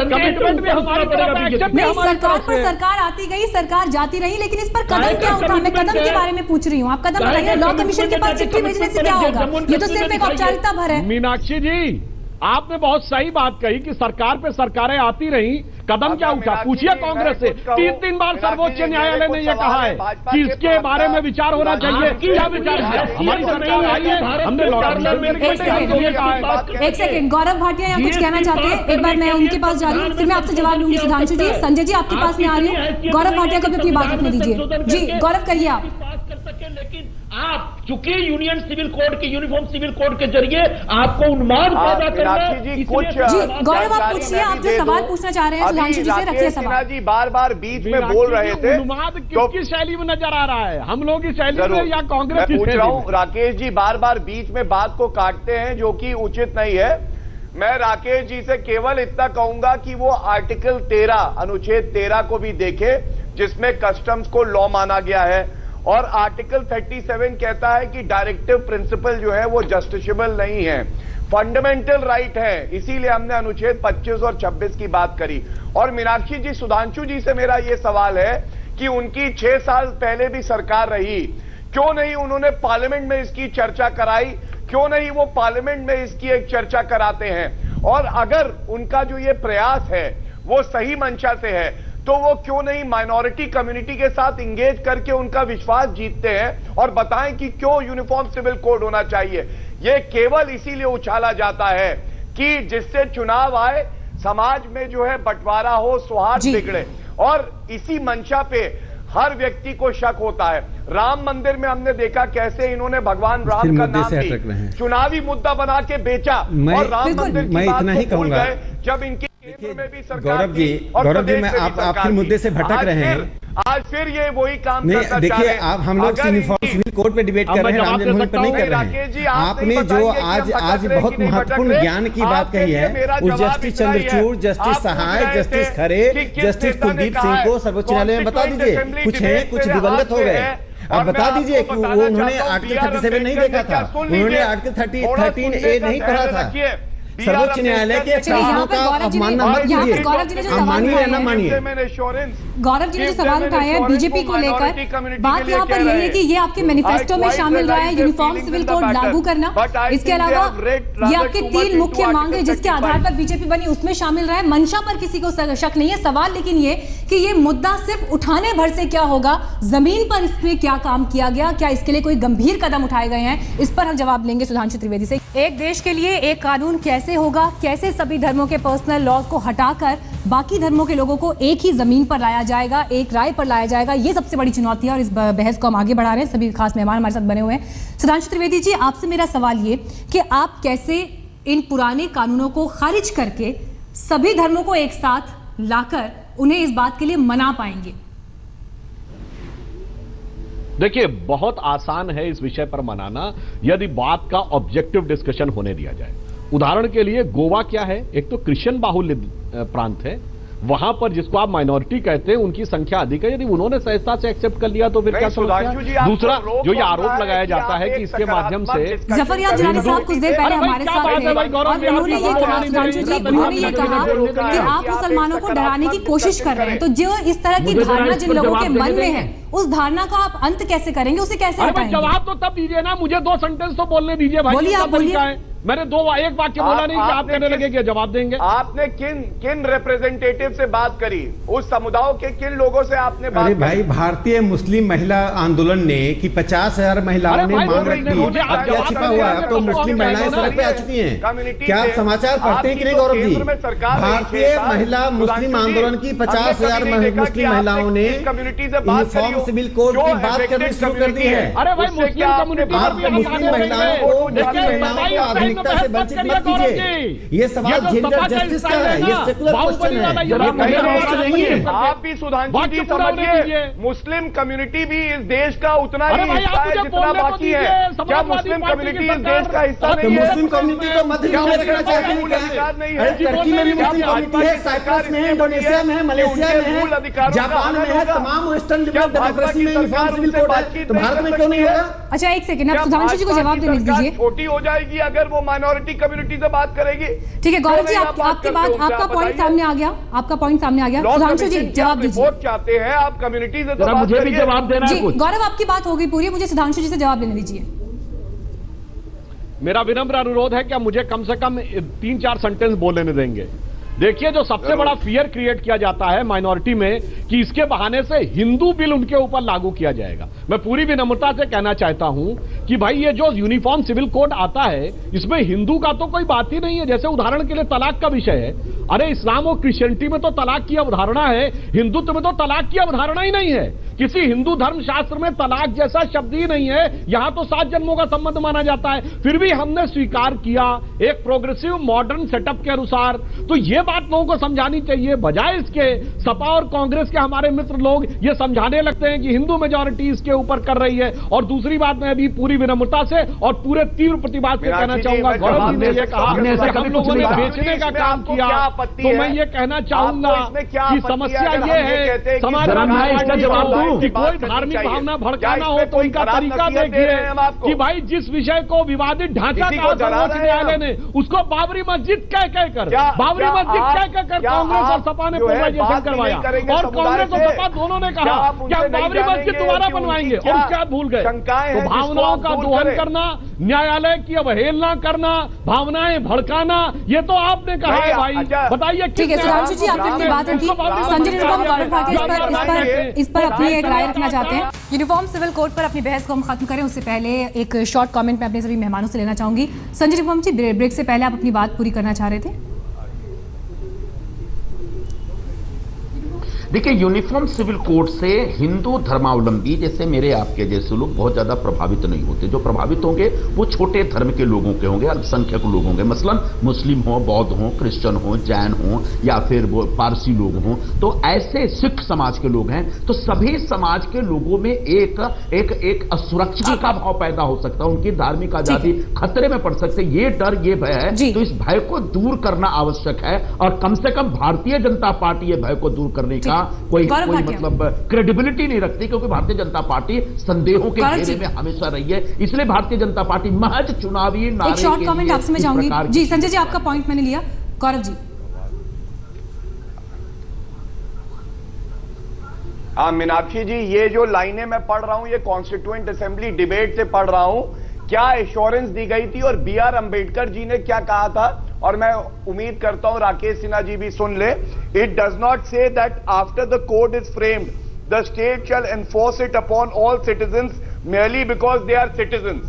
कमिटमेंट भी हमारी तरफ है, एक्शन भी
नहीं,
हमारी
सरकार
तरफ
पर
है।
सरकार आती गई, सरकार जाती रही, लेकिन इस पर कदम क्या उठा? मैं कदम के बारे में पूछ रही हूँ, आप कदम बताइए। लॉ कमीशन के पास चिट्ठी भेजने से क्या होगा? ये तो सिर्फ एक औपचारिकता भर है।
मीनाक्षी जी आपने बहुत सही बात कही कि सरकार पे सरकारें आती रही, कदम क्या उठा? पूछिए कांग्रेस से। 3 बार सर्वोच्च न्यायालय ने यह कहा है कि इसके बारे में विचार होना चाहिए। क्या विचार है? हमारी सरकार आई है, हमने
एक सेकंड, गौरव भाटिया यहाँ कुछ कहना चाहते हैं, एक बार मैं उनके पास जा रही हूँ, फिर मैं आपसे जवाब लूंगी। सुधांशु जी, संजय जी आपके पास में आ रही हूँ, गौरव भाटिया को भी अपनी बात रखने दीजिए। जी गौरव, करिए आप।
लेकिन आप चूंकि यूनियन सिविल कोड के, यूनिफॉर्म सिविल कोड के जरिए आपको उन्माद पैदा करना।
जी गौरव आप पूछिए, आप जो सवाल पूछना चाह रहे हैं सुधांशु जी से, रखिए सवाल।
जी बार बार बीच में बोल रहे थे,
उन्माद किसकी शैली में नजर आ रहा है? हम लोग की शैली में या कांग्रेस की?
पूछ रहा हूँ, राकेश जी बार बार बीच में बात को काटते हैं, जो कि उचित नहीं है। मैं राकेश जी से केवल इतना कहूंगा कि वो आर्टिकल 13, अनुच्छेद 13 को भी देखे, जिसमें कस्टम्स को लॉ माना गया है, और आर्टिकल 37 कहता है कि डायरेक्टिव प्रिंसिपल जो है वो जस्टिसेबल नहीं है, फंडामेंटल राइट है। इसीलिए हमने अनुच्छेद 25 और 26 की बात करी। और मीनाक्षी जी, सुधांशु जी से मेरा ये सवाल है कि उनकी 6 साल पहले भी सरकार रही, क्यों नहीं उन्होंने पार्लियामेंट में इसकी चर्चा कराई? क्यों नहीं वो पार्लियामेंट में इसकी एक चर्चा कराते हैं? और अगर उनका जो ये प्रयास है वो सही मंशा से है, तो वो क्यों नहीं माइनॉरिटी कम्युनिटी के साथ इंगेज करके उनका विश्वास जीतते हैं और बताएं कि क्यों यूनिफॉर्म सिविल कोड होना चाहिए? ये केवल इसीलिए उछाला जाता है कि जिससे चुनाव आए, समाज में जो है बंटवारा हो, सौहार्द बिगड़े, और इसी मंशा पे हर व्यक्ति को शक होता है। राम मंदिर में हमने देखा कैसे इन्होंने भगवान राम का नाम भी चुनावी मुद्दा बना के बेचा, और राम मंदिर की बात को भूल गए जब इनकी में भी सरकार।
गौरव जी मैं आप फिर मुद्दे से भटक रहे हैं।
आज फिर ये वही काम
नहीं, देखिए आप, हम लोग यूनिफॉर्म सिविल कोड पे डिबेट कर रहे हैं, राम जन्मभूमि पर नहीं कर रहे हैं। आपने जो आज बहुत महत्वपूर्ण ज्ञान की बात कही है, उस जस्टिस चंद्रचूड़, जस्टिस सहाय, जस्टिस खरे, जस्टिस कुलदीप सिंह को सर्वोच्च न्यायालय में बता दीजिए, कुछ है, कुछ दिवंगत हो गए। अब बता दीजिए कि वो उन्होंने आर्टिकल 37 नहीं देखा था, उन्होंने आर्टिकल 13A नहीं पढ़ा था। सर्वोच्च न्यायालय के फैसलों का अवमानना मत कीजिए, मानिए या ना मानिए।
गौरव जी ने जो सवाल उठाए हैं बीजेपी को लेकर, बात यहाँ पर यही है कि ये आपके मैनिफेस्टो में शामिल रहा है यूनिफॉर्म सिविल कोड लागू करना। इसके अलावा ये आपके 3 मुख्य मांगे जिसके आधार पर बीजेपी बनी, उसमें शामिल रहा है। मंशा पर किसी को शक नहीं है। सवाल लेकिन ये कि ये मुद्दा सिर्फ उठाने भर से क्या होगा, जमीन पर इसमें क्या काम किया गया, क्या इसके लिए कोई गंभीर कदम उठाए गए हैं? इस पर हम जवाब लेंगे सुधांशु त्रिवेदी से। एक देश के लिए एक कानून कैसे होगा, कैसे सभी धर्मों के पर्सनल लॉज को हटाकर बाकी धर्मों के लोगों को एक ही जमीन पर लाया जाएगा, एक राय पर लाया जाएगा, ये सबसे बड़ी चुनौती है, और इस बहस को हम आगे बढ़ा रहे हैं। सभी खास मेहमान हमारे साथ बने हुए हैं। सुधांशु त्रिवेदी जी, आपसे मेरा सवाल ये कि आप कैसे इन पुराने कानूनों को खारिज करके सभी धर्मों को एक साथ लाकर उन्हें इस बात के लिए मना पाएंगे?
देखिए, बहुत आसान है इस विषय पर मनाना यदि बात का ऑब्जेक्टिव डिस्कशन होने दिया जाए। उदाहरण के लिए गोवा क्या है, एक तो क्रिश्चियन बाहुल्य प्रांत है, वहां पर जिसको आप माइनॉरिटी कहते हैं उनकी संख्या अधिक है। यदि उन्होंने सहजता से एक्सेप्ट कर लिया तो फिर क्या समस्या? दूसरा जो ये आरोप लगाया जाता है कि इसके माध्यम से
जफरयाब जिलानी साहब कुछ देर पहले हमारे साथ थे और उन्होंने ये कहा, सुधांशु जी, उन्होंने ये कहा कि आप मुसलमानों को डराने की कोशिश कर रहे हैं। तो जो इस तरह की धारणा जिन लोगों के मन में है उस धारणा का आप अंत कैसे करेंगे, उसे कैसे
अरे भाई
हटाएंगे?
जवाब तो तब दीजिए ना, मुझे 2 सेंटेंस तो बोलने दीजिए भाई।
बोलिए,
ये
आप
क्या तरीका
बोलिए।
है? मैंने एक वाक्य बोला नहीं कि आप कहने लगे कि जवाब देंगे।
आपने किन रिप्रेजेंटेटिव से बात करी, उस समुदाय के किन लोगों से आपने बात
अरे
करी?
भाई, भारतीय मुस्लिम महिला आंदोलन ने कि 50,000 महिलाओं
अरे
ने
भाई,
मांग
बोल
रखी
रही
है।
मुझे आप
अब क्या
जवाब
छिपा
दीजिए,
हुआ है? अब तो
आप
मुस्लिम
जवाब
महिलाएं
दीजिए।
सड़क पे आ चुकी हैं।
कम्युनिटी
क्या आप
से
समाचार पढ़ते हैं कि नहीं
आपकी तो
गौरव जी?
केंद्र में सरकार रही
भारतीय
6 साल।
महिला मुस्लिम
सुधांशु जी,
आंदोलन की
हमने
50,000
कभी नहीं देखा
मुस्लिम
कि
महिलाओं
आपने
ने
किस कम्युनिटी से बात करी
यूनिफॉर्म
हो,
सिविल कोड
जो
की बात करनी
affected
शुरू कर दी
community
है।
अरे भाई,
उससे
मुस्लिम
क्या आपने
कम्युनिटी
बात
आप
पर भी
करी?
मुस्लिम
आप
महिलाओं को
देखिए,
मुस्लिम महिलाओं
बताइए,
को आधुनिकता से
बहस
वंचित
करिए
मत
गौरव
कीजिए।
जी।
ये सवाल
ये तो
जेंडर
सपा का
जस्टिस का
स्टाइल
है,
है
ये
ना,
सेकुलर
बाहुबली
क्वेश्चन
वाला
है,
ये
ये
बाहुबली
कहीं
वाला
राष्ट्र नहीं है।
आप भी सुधांशु जी
वाक्य पूरा होने
समझिए,
दीजिए।
मुस्लिम कम्युनिटी भी इस देश का उतना
अरे
ही
भाई,
हिस्सा
आप
है
मुझे
जितना
बोलने तो
बाकी है।
दीजिए।
क्या
समाजवादी
मुस्लिम
पार्टी
कम्युनिटी
की
इस देश का हिस्सा
सरकार-
तो
नहीं है?
मुस्लिम कम्युनिटी को मध्य
क्या
में
उसके
रखना
पास
चाहते हैं
मूल
क्या?
अधिकार नहीं है?
अरे टर्की में भी
क्या
मुस्लिम कम्युनिटी है,
भाजपा की
साइप्रस में,
सरकार
इंडोनेशिया में है,
इसलिए
मलेशिया
उनके
में
मूल
है,
अधिकारों का
जापान में
हनन
है,
होगा?
तमाम वेस्टर्न
क्या
लिबरल
भाजपा
डेमोक्रेसी
की
में यूनिफॉर्म
सरकार
सिविल
उनसे
कोड है,
बातचीत
तो
नहीं
भारत
कर
में क्यों नहीं
सकती है?
होगा?
अच्छा, एक सेकंड, आप
क्या
सुधांशु जी को
भाजपा
जवाब
की
देने
सरकार
दीजिए।
छोटी हो जाएगी अगर वो माइनॉरिटी कम्युनिटी से बात करेगी?
ठीक है गौरव जी,
क्यों नहीं
आपकी
आप
आपकी
करते
बात,
हो?
आपका
आप
पॉइंट
बताइए।
सामने आ गया, आपका पॉइंट सामने आ गया।
लॉ
सुधांशु जी
कमीशन की
जवाब
आप
दीजिए।
रिपोर्ट चाहते हैं, आप कम्युनिटी से तो
जरा
बात
मुझे भी
करिए।
जवाब देना है
जी
कुछ।
गौरव, आपकी बात हो गई पूरी, मुझे सुधांशु जी से जवाब देने दीजिए।
मेरा विनम्र अनुरोध है कि आप मुझे कम से कम 3-4 सेंटेंस बोलने देंगे। देखिए, जो सबसे बड़ा फियर क्रिएट किया जाता है माइनॉरिटी में कि इसके बहाने से हिंदू बिल उनके ऊपर लागू किया जाएगा। मैं पूरी विनम्रता से कहना चाहता हूं कि भाई, ये जो यूनिफॉर्म सिविल कोड आता है, इसमें हिंदू का तो कोई बात ही नहीं है। जैसे उदाहरण के लिए तलाक का विषय है, अरे इस्लाम और क्रिश्चियनिटी में तो तलाक की अवधारणा है, हिंदुत्व में तो तलाक की अवधारणा ही नहीं है। किसी हिंदू धर्म शास्त्र में तलाक जैसा शब्द ही नहीं है। यहां तो 7 जन्मों का संबंध माना जाता है, फिर भी हमने स्वीकार किया एक प्रोग्रेसिव मॉडर्न सेटअप के अनुसार। तो ये बात लोगों को समझानी चाहिए, बजाय इसके सपा और कांग्रेस के हमारे मित्र लोग ये समझाने लगते हैं कि हिंदू मेजॉरिटी इसके ऊपर कर रही है। और दूसरी बात, मैं अभी पूरी विनम्रता से और पूरे तीव्र प्रतिवाद से कहना चाहूंगा, गौरव जी ने ये कहा कि हम लोगों ने बेचने का काम किया, तो मैं ये कहना चाहूंगा कि समस्या ये है समाज कि कोई धार्मिक भावना भड़काना हो तो उनका तरीका देखिए कि भाई, जिस विषय को विवादित ढांचा कहा सर्वोच्च न्यायालय ने, उसको बाबरी मस्जिद कहकर बाबरी मस्जिद कहकर कांग्रेस और सपा ने पोलराइजेशन करवाया। और कांग्रेस और सपा दोनों ने कहा कि हम बाबरी मस्जिद दोबारा बनवाएंगे, और क्या भूल गए? तो भावनाओं का दोहन करना, न्यायालय की अवहेलना करना, भावनाएं भड़काना, ये तो आपने कहा है भाई। बताइए।
ठीक है सुधांशु जी, आपने अपनी बात रखी। संजय निरुपम, गौरव भाटिया इस पर अपनी एक राय रखना चाहते हैं। यूनिफॉर्म सिविल कोड पर अपनी बहस को हम खत्म करें उससे पहले एक शॉर्ट कमेंट मैं अपने सभी मेहमानों से लेना चाहूंगी। संजय निरुपम जी, ब्रेक से पहले आप अपनी बात पूरी करना चाह रहे थे।
देखिए, यूनिफॉर्म सिविल कोड से हिंदू धर्मावलंबी जैसे मेरे आपके जैसे लोग बहुत ज्यादा प्रभावित नहीं होते। जो प्रभावित होंगे वो छोटे धर्म के लोगों के होंगे, अल्पसंख्यक लोग होंगे, मसलन मुस्लिम हो, बौद्ध हो, क्रिश्चियन हो, जैन हो, या फिर वो पारसी लोग हों। तो ऐसे सिख समाज के लोग हैं, तो सभी समाज के लोगों में एक एक एक असुरक्षा का भाव पैदा हो सकता है, उनकी धार्मिक आजादी खतरे में पड़ सकते। ये डर, ये भय है, तो इस भय को दूर करना आवश्यक है। और कम से कम भारतीय जनता पार्टी ये भय को दूर करने का कोई मतलब क्रेडिबिलिटी नहीं रखती, क्योंकि भारतीय जनता पार्टी संदेहों के घेरे में हमेशा रही है। इसलिए भारतीय जनता पार्टी महज चुनावी नारे
एक शॉर्ट कमेंट आपसे मैं चाहूंगी। जी संजय जी, आपका पॉइंट मैंने लिया। गौरव जी।
मीनाक्षी जी, ये जो लाइनें मैं पढ़ रहा हूं, ये कॉन्स्टिट्यूएंट असेंबली डिबेट से पढ़ रहा हूं। क्या एश्योरेंस दी गई थी और बी आर अंबेडकर जी ने क्या कहा था, और मैं उम्मीद करता हूं राकेश सिन्हा जी भी सुन ले। It does not say that after the code is framed the state shall enforce it upon all citizens merely because they are citizens।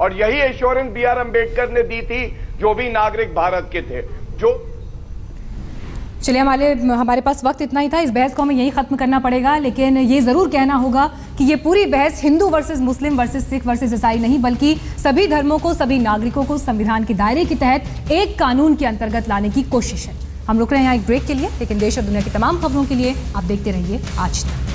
और यही एश्योरेंस बी आर अंबेडकर ने दी थी जो भी नागरिक भारत के थे। जो
चलिए, हमारे पास वक्त इतना ही था। इस बहस को हमें यही खत्म करना पड़ेगा, लेकिन ये जरूर कहना होगा कि ये पूरी बहस हिंदू वर्सेस मुस्लिम वर्सेस सिख वर्सेस ईसाई नहीं, बल्कि सभी धर्मों को, सभी नागरिकों को संविधान के दायरे के तहत एक कानून के अंतर्गत लाने की कोशिश है। हम रुक रहे हैं यहाँ एक ब्रेक के लिए, लेकिन देश और दुनिया की तमाम खबरों के लिए आप देखते रहिए आज तक।